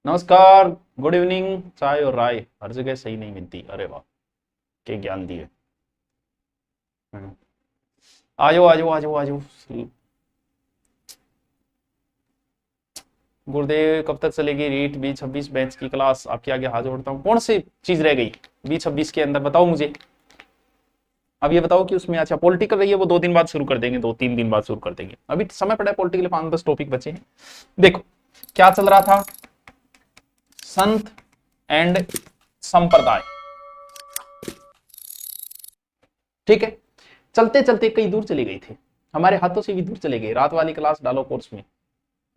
नमस्कार। Good evening. चाय और राय हर जगह सही नहीं मिलती। अरे वाह, के ज्ञान दिए। हम्म। आजो आजो आजो आजो। गुरुदेव कब तक चलेगी रीट बी 26 बैच की क्लास? आपके आगे हाथ जोड़ता हूँ। कौन सी चीज रह गई बी 26 के अंदर? बताओ मुझे। अब ये बताओ कि उसमें अच्छा पॉलिटिकल रही है, वो 2 दिन बाद शुरू कर देंगे, 2-3 दिन बाद शुरू कर देंगे। अभी समय पड़ा है, पॉलिटिकल 5-10 टॉपिक बचे हैं। देखो क्या चल रहा था। संत एंड संप्रदाय। ठीक है, चलते चलते कई दूर चले गए थे, हमारे हाथों से भी दूर चले गए। रात वाली क्लास डालो कोर्स में,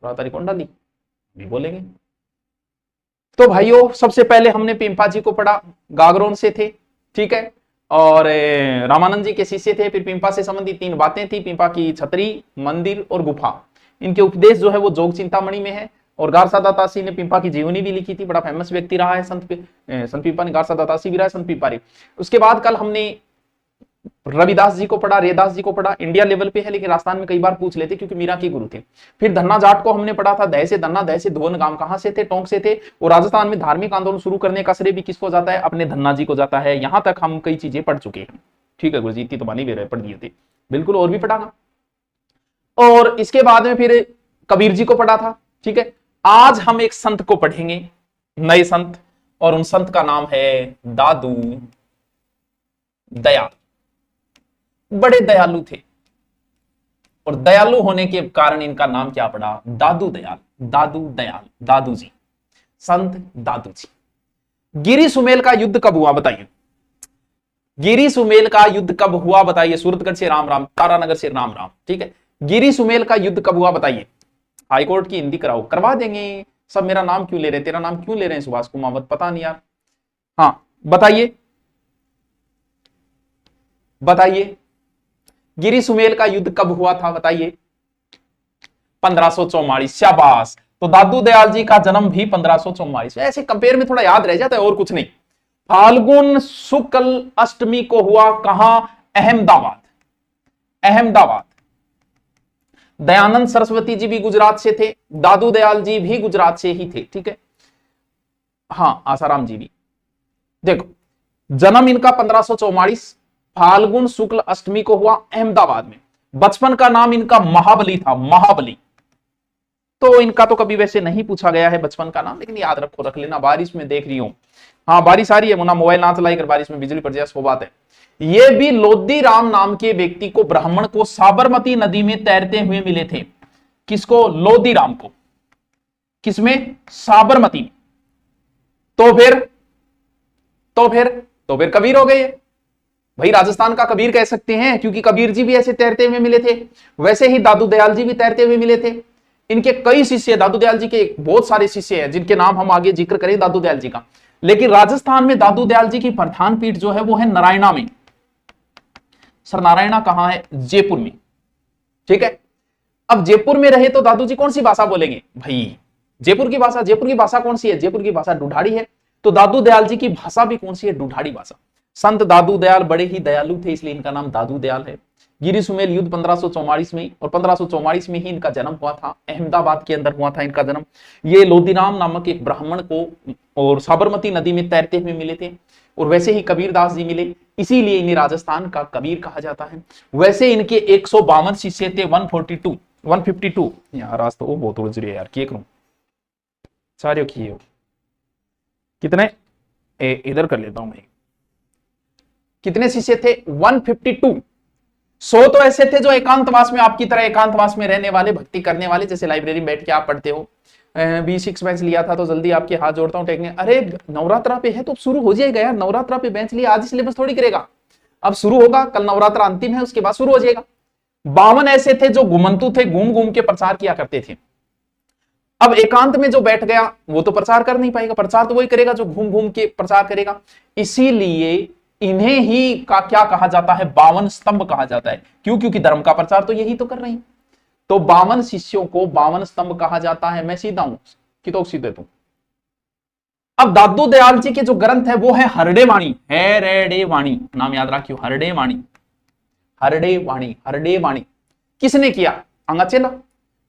रात वाली कौन डाली भी बोलेंगे। तो भाइयों सबसे पहले हमने पिंपा जी को पढ़ा, गागरोन से थे। ठीक है, और रामानंद जी के शिष्य थे। फिर पिंपा से संबंधित 3 बातें थी, पिंपा की छतरी, मंदिर और गुफा। इनके उपदेश जो है वो जोग चिंतामणि में है। और गारसा दातासी ने पिंपा की जीवनी भी लिखी थी, बड़ा फेमस व्यक्ति रहा है संत पिंपा ने। गारसा दातासी भी रहा है, संत पिंपा रे। उसके बाद कल हमने रविदास जी को पढ़ा, रेदास जी को पढ़ा। इंडिया लेवल पे है लेकिन राजस्थान में कई बार पूछ लेते क्योंकि मीरा के गुरु थे। फिर धन्ना जाट को हमने पढ़ा था, दह से धन्ना, दह से धुवन गांव कहां से थे? टोंक से थे। और राजस्थान में धार्मिक आंदोलन शुरू करने का श्रेय भी किसको जाता है? अपने धन्ना जी को जाता है। यहां तक हम कई चीजें पढ़ चुके हैं। ठीक है गुरु जी, इतनी तो मानी भी रहे, पढ़ दिए थे बिल्कुल, और भी पढ़ाना। और इसके बाद में फिर कबीर जी को पढ़ा था। ठीक है, आज हम एक संत को पढ़ेंगे, नए संत, और उन संत का नाम है दादू दयाल। बड़े दयालु थे और दयालु होने के कारण इनका नाम क्या पड़ा? दादू दयाल। दादू दयाल, दादू जी, संत दादू जी। गिरी सुमेल का युद्ध कब हुआ बताइए? गिरी सुमेल का युद्ध कब हुआ बताइए? सूरतगढ़ से राम राम, तारानगर से राम राम। ठीक है, गिरी सुमेल का युद्ध कब हुआ बताइए? हाईकोर्ट की हिंदी कराओ, करवा देंगे। सब मेरा नाम क्यों ले रहे हैं? तेरा नाम क्यों ले रहे हैं सुभाष कुमावत? पता नहीं यार। हाँ बताइए, बताइए गिरी सुमेल का युद्ध कब हुआ था बताइए? 1544। शाबाश। तो दादू दयाल जी का जन्म भी 1544। ऐसे कंपेयर में थोड़ा याद रह जाता है और कुछ नहीं। फाल्गुन शुक्ल अष्टमी को हुआ कहां? अहमदाबाद। अहमदाबाद। दयानंद सरस्वती जी भी गुजरात से थे, दादू दयाल जी भी गुजरात से ही थे। ठीक है, हाँ आसाराम जी भी। देखो जन्म इनका 1544, फाल्गुन शुक्ल अष्टमी को हुआ अहमदाबाद में। बचपन का नाम इनका महाबली था, महाबली। तो इनका तो कभी वैसे नहीं पूछा गया है बचपन का नाम, लेकिन याद रखो, रख लेना। बारिश में देख रही हूं, हाँ बारिश आ रही है मुन्ना, मोबाइल ना चलाई कर, बारिश में बिजली पड़ जाए सो बात है। ये भी लोधी राम नाम के व्यक्ति को, ब्राह्मण को, साबरमती नदी में तैरते हुए मिले थे। किसको? लोधी राम को। किसमें? साबरमती में। तो फिर तो फिर तो फिर कबीर हो गए भाई, राजस्थान का कबीर कह सकते हैं, क्योंकि कबीर जी भी ऐसे तैरते हुए मिले थे। वैसे ही दादू दयाल जी भी तैरते हुए मिले थे। इनके कई शिष्य, दादू दयाल जी के बहुत सारे शिष्य हैं जिनके नाम हम आगे जिक्र करें दादू दयाल जी का। लेकिन राजस्थान में दादू दयाल जी की प्रधान पीठ जो है वो है नारायणा में। सर नारायणा कहां है? जयपुर में। ठीक है, अब जयपुर में रहे तो दादू जी कौन सी भाषा बोलेंगे भाई? जयपुर की भाषा। जयपुर की भाषा कौन सी है? जयपुर की भाषा ढूढ़ाड़ी है। तो दादू दयाल जी की भाषा भी कौन सी है? ढूढ़ाड़ी भाषा। संत दादू दयाल बड़े ही दयालु थे, इसलिए इनका नाम दादू दयाल है। गिरी सुमेल युद्ध 1544 में, और 1544 में ही इनका जन्म हुआ था। अहमदाबाद के अंदर हुआ था इनका जन्म। ये लोदीराम नामक एक ब्राह्मण को और साबरमती नदी में तैरते हुए मिले थे। और वैसे ही कबीरदास जी मिले, इसीलिए इन्हें राजस्थान का कबीर कहा जाता है। वैसे इनके 152 शिष्य थे, 152 यार। आज तो वो बहुत उलझ रही है यार, क्या करूं? सारे किए कितने? इधर कर लेता हूं मैं। कितने शिष्य थे? 152। 100 तो ऐसे थे जो एकांतवास में, आपकी तरह एकांतवास में रहने वाले, भक्ति करने वाले, जैसे लाइब्रेरी में बैठ के आप पढ़ते हो। B6 बेंच लिया था तो जल्दी आपके हाथ जोड़ता हूं टेकने। अरे नवरात्रा पे है तो अब शुरू हो जाएगा यार। नवरात्रा पे बेंच लिया, आज सिलेबस थोड़ी करेगा, अब शुरू होगा। कल नवरात्रा अंतिम है, उसके बाद शुरू हो जाएगा। 52 ऐसे थे जो घुमंतु थे, घूम घूम के प्रचार किया करते थे। अब एकांत में जो बैठ गया वो तो प्रचार कर नहीं पाएगा, प्रचार तो वही करेगा जो घूम घूम के प्रचार करेगा। इसीलिए इन्हें ही का क्या कहा जाता है? 52 स्तंभ कहा जाता है। क्यों? क्योंकि धर्म का प्रचार तो यही तो कर रही। तो 52 शिष्यों को 52 स्तंभ कहा जाता है। मैं सीधा हूं कि तो सीधे तू। अब दादू दयाल जी के जो ग्रंथ है वो है हरडे वाणी, हरडे वाणी, नाम याद रखियो, हरडे वाणी। हरडे वाणी, हरडे वाणी किसने किया? अंगाचेला।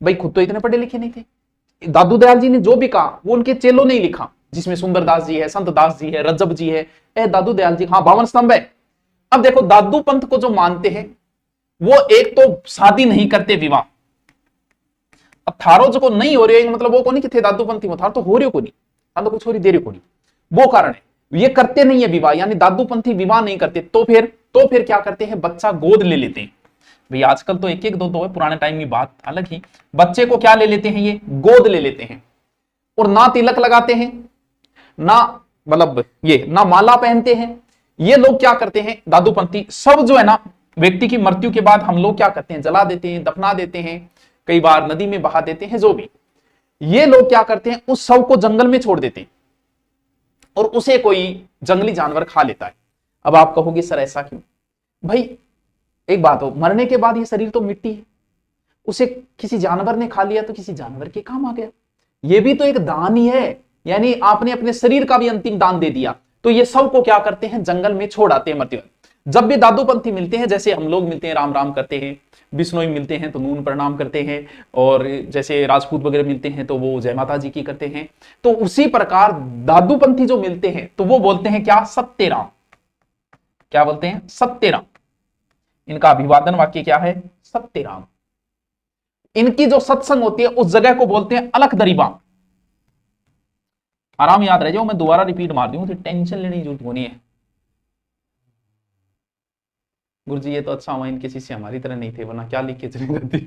भाई खुद तो इतने पढ़े लिखे नहीं थे, दादू दयाल जी ने जो भी कहा वो उनके चेलों ने ही लिखा, जिसमें सुंदरदास जी है, संत दास जी है, रज्जब जी है, दादू दयाल जी, हाँ 52 स्तंभ है। अब देखो दादू पंथ को जो मानते हैं वो एक तो शादी नहीं करते, विवाह। अब थारो जो को नहीं हो रही है मतलब वो को नहीं कि थे दादू पंथी में, थारो तो हो रही को नहीं, तो कुछ हो रही देरी को नहीं, वो कारण है ये करते नहीं है विवाह, यानी दादू पंथी विवाह नहीं करते। तो फिर क्या करते हैं, बच्चा गोद ले लेते हैं। भाई आजकल तो एक एक दो दो है, पुराने टाइम की बात अलग ही। बच्चे को क्या ले लेते हैं, ये गोद ले लेते हैं, और ना तिलक लगाते हैं, ना मतलब ये ना माला पहनते हैं। ये लोग क्या करते हैं, दादूपंथी सब जो है ना, व्यक्ति की मृत्यु के बाद हम लोग क्या करते हैं, जला देते हैं, दफना देते हैं, कई बार नदी में बहा देते हैं, जो भी। ये लोग क्या करते हैं, उस शव को जंगल में छोड़ देते हैं और उसे कोई जंगली जानवर खा लेता है। अब आप कहोगे सर ऐसा क्यों? भाई एक बात हो, मरने के बाद ये शरीर तो मिट्टी है, उसे किसी जानवर ने खा लिया तो किसी जानवर के काम आ गया। ये भी तो एक दान ही है, यानी आपने अपने शरीर का भी अंतिम दान दे दिया। तो ये सब को क्या करते हैं, जंगल में छोड़ आते हैं मृत्यु। जब भी दादूपंथी मिलते हैं, जैसे हम लोग मिलते हैं राम राम करते हैं, बिश्नोई मिलते हैं तो नून प्रणाम करते हैं, और जैसे राजपूत वगैरह मिलते हैं तो वो जय माता जी की करते हैं, तो उसी प्रकार दादूपंथी जो मिलते हैं तो वो बोलते हैं क्या, सत्य राम। क्या बोलते हैं, सत्य राम। इनका अभिवादन वाक्य क्या है, सत्य राम। इनकी जो सत्संग होती है उस जगह को बोलते हैं अलख दरीबा। आराम याद रह जाओ, मैं दोबारा रिपीट मार दूं तो टेंशन लेने की जरूरत होनी है। गुरुजी ये तो अच्छा हुआ इनके शिष्य हमारी तरह नहीं थे, वरना क्या लिख के चले जाते।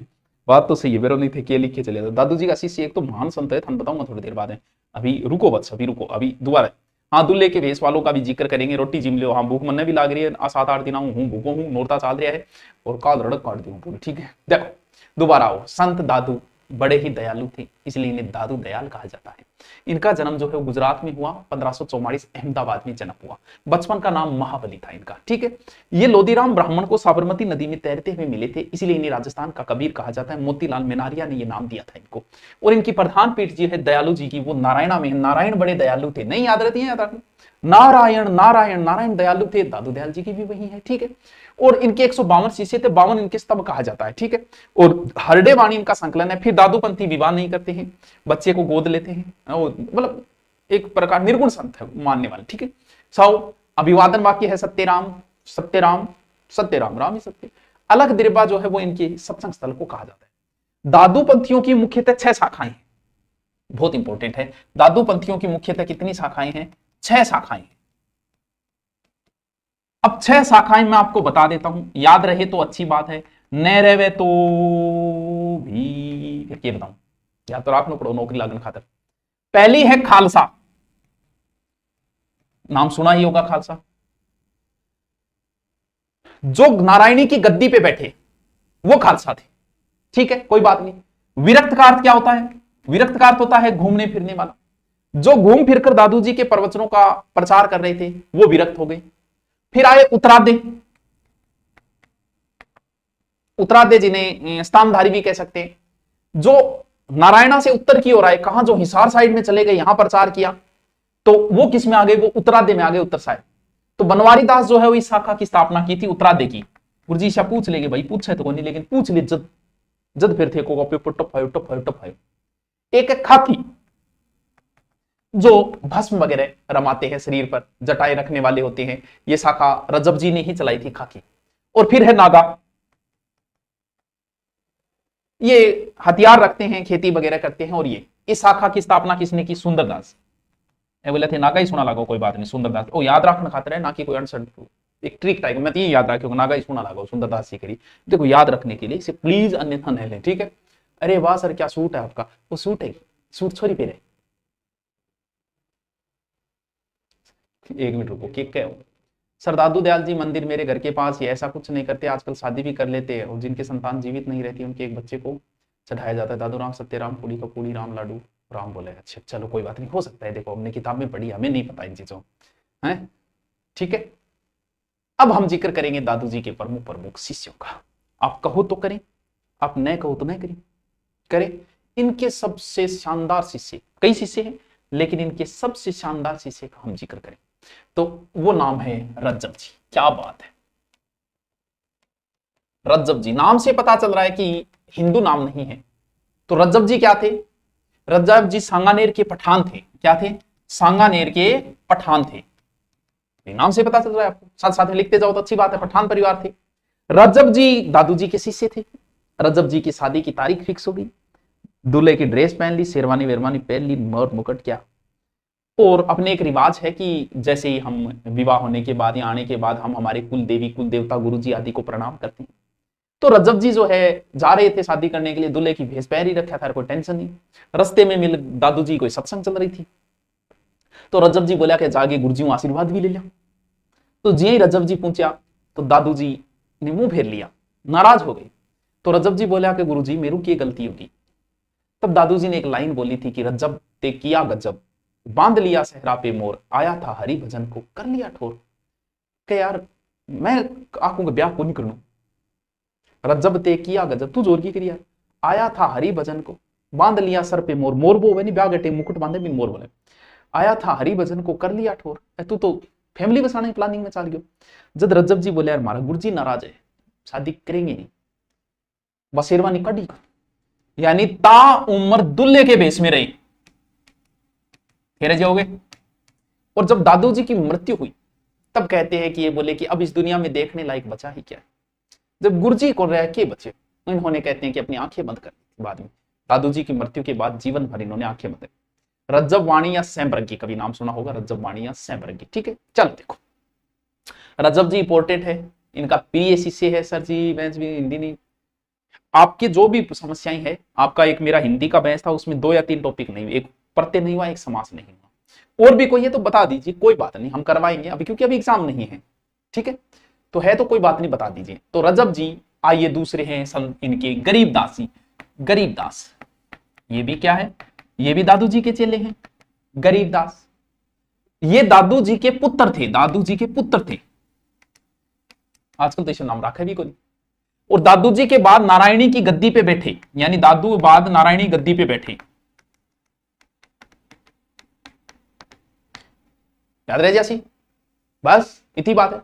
बात तो सही है, बेरो नहीं थे, क्या लिख के चले जाते। दादू जी का शिष्य एक तो महान संत है, हम बताऊंगा थोड़ी देर बाद है। अभी रुको बस, अभी रुको, अभी दोबारा। हाँ दुल्हे के वेश वालों का भी जिक्र करेंगे। रोटी जिम लो, हाँ भूख मन भी लाग रही है, 7-8 दिन हूँ भूखो हूँ, नोरता चाल रहा है और काल रड़क काट दी पूरी। ठीक है, देखो दोबारा आओ। संत दादू बड़े ही दयालु थे, इसलिए इन्हें दादू दयाल कहा जाता है। इनका जन्म जो है गुजरात में हुआ, 1544 अहमदाबाद में जन्म हुआ। बचपन का नाम महाबली था इनका। ठीक है, ये लोदीराम ब्राह्मण को साबरमती नदी में तैरते हुए मिले थे, इसलिए इन्हें राजस्थान का कबीर कहा जाता है। मोतीलाल मेनारिया ने ये नाम दिया था इनको। और इनकी प्रधान पीठ जी है दयालु जी की, वो नारायणा में है। नारायण बड़े दयालु थे, नहीं याद रहती है, याद रखना, नारायण नारायण नारायण दयालु थे। दादू दयाल जी की भी वही है। ठीक है, और इनके 152 शिष्य थे, 52 इनके स्तंभ कहा जाता है। ठीक है, और हरडे वाणी इनका संकलन है। फिर दादूपंथी विवाह नहीं करते हैं, बच्चे को गोद लेते हैं, मतलब एक प्रकार निर्गुण संत है मानने वाले। ठीक है, सौ अभिवादन वाक्य है सत्यराम सत्यराम सत्यराम, राम ही सत्य। अलग दिरबा जो है वो इनके सत्संग स्थल को कहा जाता है। दादूपंथियों की मुख्यतः 6 शाखाएं हैं, बहुत इंपॉर्टेंट है। दादूपंथियों की मुख्यतः कितनी शाखाएं हैं, 6 शाखाएं। अब 6 शाखाएं मैं आपको बता देता हूं, याद रहे तो अच्छी बात है, न रहे तो भी ये बताऊं, या तो आप पढ़ो नौकरी लागन खातर। पहली है खालसा, नाम सुना ही होगा खालसा। जो नारायणी की गद्दी पे बैठे वो खालसा थे। ठीक है, कोई बात नहीं। विरक्त का अर्थ क्या होता है, विरक्त का अर्थ होता है घूमने फिरने वाला। जो घूम फिरकर दादू जी के प्रवचनों का प्रचार कर रहे थे वो विरक्त हो गए। फिर आए उत्तरादे, उत्तरादे जिन्हें स्थानधारी भी कह सकते हैं, जो नारायणा से उत्तर की ओर आए, कहां, जो हिसार साइड में चले गए, यहां प्रचार किया, तो वो किस में आ गए, वो उत्तरादे में आ गए, उत्तर साइड। तो बनवारी दास जो है वो इस शाखा की स्थापना की थी, उत्तरादे की। गुरुजी से पूछ लेंगे, भाई पूछे तो नहीं, लेकिन पूछ ले, जद जद फिर थे को टप। एक खाकी, जो भस्म वगैरह रमाते हैं शरीर पर, जटाएं रखने वाले होते हैं, ये शाखा रजब जी ने ही चलाई थी, खाकी। और फिर है नागा, ये हथियार रखते हैं, खेती वगैरह करते हैं। और ये इस शाखा की स्थापना किसने की, सुंदरदास। बोले थे नागा ही सुना लगा, कोई बात नहीं, सुंदरदास। ओ याद रखना खातर है ना कि कोई अनसर एक ट्रिक टाइप, मैं तो ये याद रखूंगा, नागा ही सुना लगा, सुंदरदास जी करी। देखो याद रखने के लिए इसे प्लीज अन्यथा न लें। ठीक है, अरे वाह सर क्या सूट है आपका, वो सूट है, सूट छोरी पे रहे। एक मिनट रुको, केक क्या है सर? दादू दयाल जी मंदिर मेरे घर के पास ही, ऐसा कुछ नहीं करते, आजकल शादी भी कर लेते हैं, और जिनके संतान जीवित नहीं रहती उनके एक बच्चे को चढ़ाया जाता है। दादू राम सत्यराम, पूड़ी का पूड़ी, राम लाडू राम बोले। अच्छा चलो कोई बात नहीं, हो सकता है, देखो हमने किताब में पढ़ी, हमें नहीं पता इन चीजों है। ठीक है, अब हम जिक्र करेंगे दादू जी के प्रमुख प्रमुख शिष्यों का। आप कहो तो करें, आप न कहो तो न करें, करें। इनके सबसे शानदार शिष्य, कई शिष्य हैं, लेकिन इनके सबसे शानदार शिष्य का हम जिक्र करें तो वो नाम है रज्जब जी। क्या बात है, रज्जब जी नाम से पता चल रहा है कि हिंदू नाम नहीं है। तो रज्जब जी क्या थे, रजब जी सांगानेर के पठान थे। क्या थे? सांगानेर के पठान थे। नाम से पता चल रहा है आपको, साथ साथ में लिखते जाओ तो अच्छी बात है। पठान परिवार थे। रजब जी दादू जी के शिष्य थे। रजब जी की शादी की तारीख फिक्स हो गई, दूल्हे की ड्रेस पहन ली, शेरवानी वेरवानी पहन ली, मोर मुकुट क्या। और अपने एक रिवाज है कि जैसे ही हम विवाह होने के बाद या आने के बाद हम हमारे कुल देवी कुल देवता गुरु जी आदि को प्रणाम करते हैं। तो रजब जी जो है जा रहे थे शादी करने के लिए, दूल्हे की भेष पहन ही रखा था, कोई टेंशन नहीं। रास्ते में मिल दादू जी कोई सत्संग चल रही थी, तो रजब जी बोला कि जाके गुरु जी आशीर्वाद भी ले लिया। तो जी ही रजब जी पहुंचा तो दादू जी ने मुंह फेर लिया, नाराज हो गई। तो रजब जी बोला कि गुरु जी मेरू की गलती होगी। तब दादू जी ने एक लाइन बोली थी कि रजब ते किया गजब, बांध लिया सहरा पे मोर, आया था हरि भजन को कर लिया ठोर। के यार मैं आंखों के ब्याह को नहीं करूं, रजब ते किया गजब, तू जोर की करिया, आया था हरि भजन को बांध लिया सर पे मोर, मोर वो नहीं ब्याह गटे मुकुट बांधे भी मोर बोले, आया था हरि भजन को कर लिया ठोर। तू तो फैमिली बसाने प्लानिंग में चल गयो। जब रजब जी बोले यार मारा गुरु जी नाराज है, शादी करेंगे नहीं, बस शेरवानी कड़ी, यानी ता उम्र दुल्हे के भेष में रही, फिर जाओगे। और जब दादू जी की मृत्यु हुई तब कहते हैं कि ये बोले कि अब इस दुनिया में देखने लायक बचा ही क्या। जब गुरुजी को रह के बचे, इन्होंने कहते हैं कि अपनी आंखें बंद कर दी। बाद में दादू जी की मृत्यु के बाद जीवन भर इन्होंने आंखें बंद कर। रज्जब वाणी या सैम्बरगी, कभी नाम सुना होगा, रज्जब वाणी या सैम्बरगी। ठीक है, चलो देखो, रज्जब जी इंपोर्टेंट है, इनका प्रिय शिष्य है। सर जी बैच भी हिंदी नहीं, आपके जो भी समस्याएं है, आपका एक मेरा हिंदी का बैच था उसमें 2 या 3 टॉपिक नहीं, एक प्रत्यय नहीं हुआ, एक समास नहीं हुआ, और भी कोई है तो बता दीजिए, कोई बात नहीं, हम करवाएंगे अभी, क्योंकि अभी एग्जाम नहीं है। ठीक है, तो है तो कोई बात नहीं, बता दीजिए। तो रजब जी आइए, दूसरे हैं इनके गरीबदास जी। गरीबदास ये भी क्या है, ये भी दादू जी के चेले हैं। गरीबदास ये दादू जी के पुत्र थे, दादू जी के पुत्र थे, आजकल तो इसे नाम रखा भी कोई। और दादू जी के बाद नारायणी की गद्दी पे बैठे, यानी दादू बाद नारायणी गद्दी पे बैठे। याद रह जैसी, बस इतनी बात है।